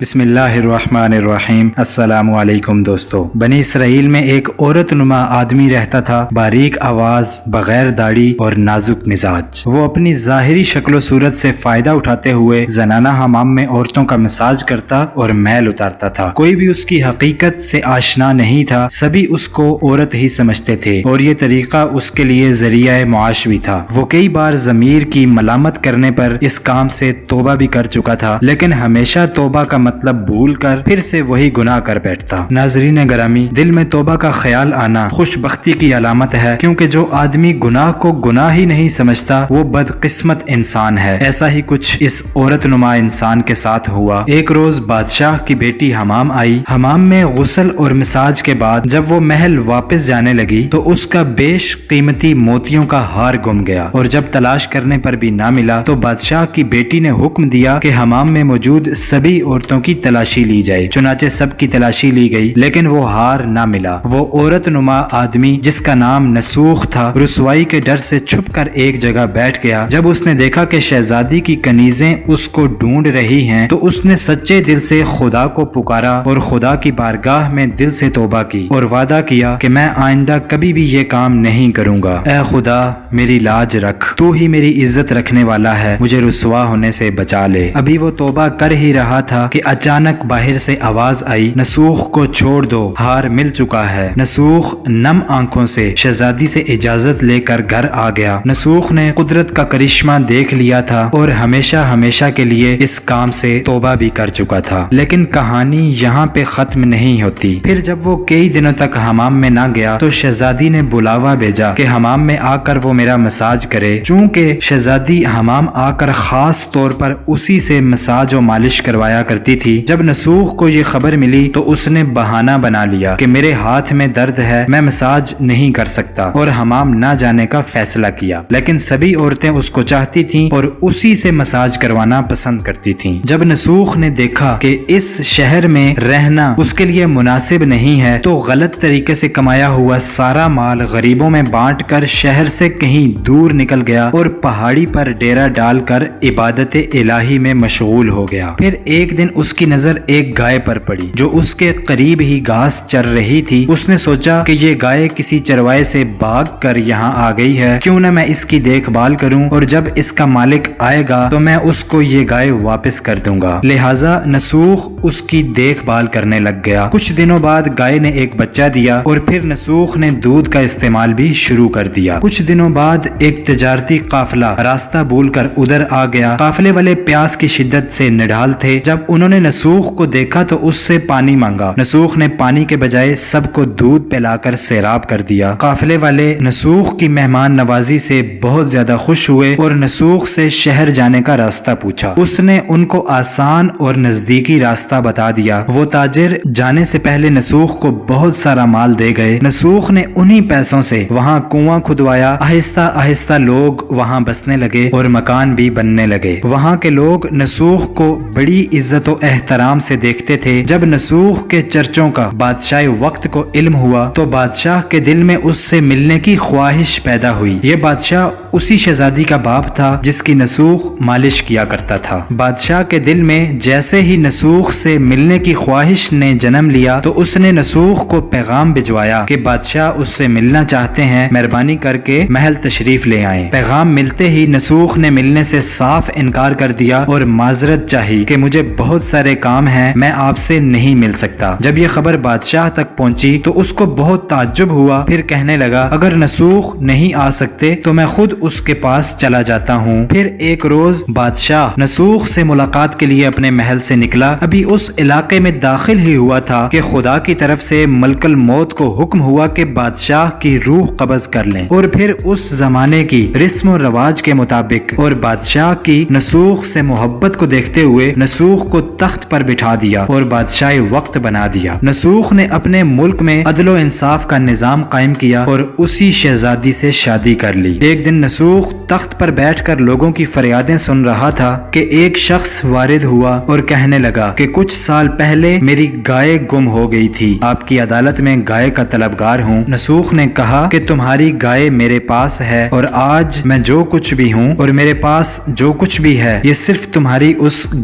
بسم اللہ الرحمن الرحیم۔ السلام علیکم دوستو۔ بنی اسرائیل میں ایک عورت نما آدمی رہتا تھا، باریک آواز، بغیر داڑھی اور نازک مزاج۔ وہ اپنی ظاہری شکل و صورت سے فائدہ اٹھاتے ہوئے زنانہ حمام میں عورتوں کا مساج کرتا اور میل اتارتا تھا۔ کوئی بھی اس کی حقیقت سے آشنا نہیں تھا، سبھی اس کو عورت ہی سمجھتے تھے اور یہ طریقہ اس کے لیے ذریعہ معاش بھی تھا۔ وہ کئی بار ضمیر کی ملامت کرنے پر اس کام سے توبہ بھی کر چکا تھا، لیکن ہمیشہ توبہ کا مطلب بھول کر پھر سے وہی گناہ کر بیٹھتا۔ ناظرین گرامی، دل میں توبہ کا خیال آنا خوش بختی کی علامت ہے، کیونکہ جو آدمی گناہ کو گناہ ہی نہیں سمجھتا وہ بدقسمت انسان ہے۔ ایسا ہی کچھ اس عورت نما انسان کے ساتھ ہوا۔ ایک روز بادشاہ کی بیٹی حمام آئی۔ حمام میں غسل اور مساج کے بعد جب وہ محل واپس جانے لگی تو اس کا بیش قیمتی موتیوں کا ہار گم گیا، اور جب تلاش کرنے پر بھی نہ ملا تو بادشاہ کی بیٹی نے حکم دیا کہ حمام میں موجود سبھی عورتوں کی تلاشی لی جائے۔ چنانچہ سب کی تلاشی لی گئی، لیکن وہ ہار نہ ملا۔ وہ عورت نما آدمی جس کا نام نسوخ تھا، رسوائی کے ڈر سے چھپ کر ایک جگہ بیٹھ گیا۔ جب اس نے دیکھا کہ شہزادی کی کنیزیں اس کو ڈھونڈ رہی ہیں تو اس نے سچے دل سے خدا کو پکارا اور خدا کی بارگاہ میں دل سے توبہ کی اور وعدہ کیا کہ میں آئندہ کبھی بھی یہ کام نہیں کروں گا۔ اے خدا، میری لاج رکھ، تو ہی میری عزت رکھنے والا ہے، مجھے رسوا ہونے سے بچا لے۔ ابھی وہ توبہ کر ہی رہا تھا کہ اچانک باہر سے آواز آئی، نسوخ کو چھوڑ دو، ہار مل چکا ہے۔ نسوخ نم آنکھوں سے شہزادی سے اجازت لے کر گھر آ گیا۔ نسوخ نے قدرت کا کرشمہ دیکھ لیا تھا اور ہمیشہ ہمیشہ کے لیے اس کام سے توبہ بھی کر چکا تھا۔ لیکن کہانی یہاں پہ ختم نہیں ہوتی۔ پھر جب وہ کئی دنوں تک حمام میں نہ گیا تو شہزادی نے بلاوا بھیجا کہ حمام میں آ کر وہ میرا مساج کرے۔ چونکہ شہزادی حمام آ کر خاص طور پر اسی سے مساج و مالش کروایا کرتی تھی، جب نسوخ کو یہ خبر ملی تو اس نے بہانہ بنا لیا کہ میرے ہاتھ میں درد ہے، میں مساج نہیں کر سکتا، اور حمام نہ جانے کا فیصلہ کیا۔ لیکن سبھی عورتیں اس کو چاہتی تھیں اور اسی سے مساج کروانا پسند کرتی تھیں۔ جب نسوخ نے دیکھا کہ اس شہر میں رہنا اس کے لیے مناسب نہیں ہے تو غلط طریقے سے کمایا ہوا سارا مال غریبوں میں بانٹ کر شہر سے کہیں دور نکل گیا اور پہاڑی پر ڈیرا ڈال کر عبادت الہی میں مشغول ہو گیا۔ پھر ایک دن اس کی نظر ایک گائے پر پڑی جو اس کے قریب ہی گھاس چر رہی تھی۔ اس نے سوچا کہ یہ گائے کسی چروائے سے بھاگ کر یہاں آ گئی ہے، کیوں نہ میں اس کی دیکھ بھال کروں، اور جب اس کا مالک آئے گا تو میں اس کو یہ گائے واپس کر دوں گا۔ لہٰذا نسوخ اس کی دیکھ بھال کرنے لگ گیا۔ کچھ دنوں بعد گائے نے ایک بچہ دیا اور پھر نسوخ نے دودھ کا استعمال بھی شروع کر دیا۔ کچھ دنوں بعد ایک تجارتی قافلہ راستہ بھول کر ادھر آ گیا۔ قافلے والے پیاس کی شدت سے نڈھال تھے۔ جب انہوں نے نسوخ کو دیکھا تو اس سے پانی مانگا۔ نسوخ نے پانی کے بجائے سب کو دودھ پلا کر سیراب کر دیا۔ قافلے والے نسوخ کی مہمان نوازی سے بہت زیادہ خوش ہوئے اور نسوخ سے شہر جانے کا راستہ پوچھا۔ اس نے ان کو آسان اور نزدیکی راستہ بتا دیا۔ وہ تاجر جانے سے پہلے نسوخ کو بہت سارا مال دے گئے۔ نسوخ نے انہی پیسوں سے وہاں کنواں کھدوایا۔ آہستہ آہستہ لوگ وہاں بسنے لگے اور مکان بھی بننے لگے۔ وہاں کے لوگ نسوخ کو بڑی عزت و احترام سے دیکھتے تھے۔ جب نسوخ کے چرچوں کا بادشاہ وقت کو علم ہوا تو بادشاہ کے دل میں اس سے ملنے کی خواہش پیدا ہوئی۔ یہ بادشاہ اسی شہزادی کا باپ تھا جس کی نسوخ مالش کیا کرتا تھا۔ بادشاہ کے دل میں جیسے ہی نسوخ سے ملنے کی خواہش نے جنم لیا تو اس نے نسوخ کو پیغام بھجوایا کہ بادشاہ اس سے ملنا چاہتے ہیں، مہربانی کر کے محل تشریف لے آئیں۔ پیغام ملتے ہی نسوخ نے ملنے سے صاف انکار کر دیا اور معذرت چاہی کہ مجھے بہت سارے کام ہیں، میں آپ سے نہیں مل سکتا۔ جب یہ خبر بادشاہ تک پہنچی تو اس کو بہت تعجب ہوا۔ پھر کہنے لگا، اگر نسوخ نہیں آ سکتے تو میں خود اس کے پاس چلا جاتا ہوں۔ پھر ایک روز بادشاہ نسوخ سے ملاقات کے لیے اپنے محل سے نکلا۔ ابھی اس علاقے میں داخل ہی ہوا تھا کہ خدا کی طرف سے ملک الموت کو حکم ہوا کہ بادشاہ کی روح قبض کر لیں، اور پھر اس زمانے کی رسم و رواج کے مطابق اور بادشاہ کی نسوخ سے محبت کو دیکھتے ہوئے نسوخ کو تخت پر بٹھا دیا اور بادشاہ وقت بنا دیا۔ نسوخ نے اپنے ملک میں عدل و انصاف کا نظام قائم کیا اور اسی شہزادی سے شادی کر لی۔ ایک دن نسوخ تخت پر بیٹھ کر لوگوں کی فریادیں سن رہا تھا کہ ایک شخص وارد ہوا اور کہنے لگا کہ کچھ سال پہلے میری گائے گم ہو گئی تھی، آپ کی عدالت میں گائے کا طلبگار ہوں۔ نسوخ نے کہا کہ تمہاری گائے میرے پاس ہے اور آج میں جو کچھ بھی ہوں اور میرے پاس جو کچھ بھی ہے یہ صرف تمہاری اس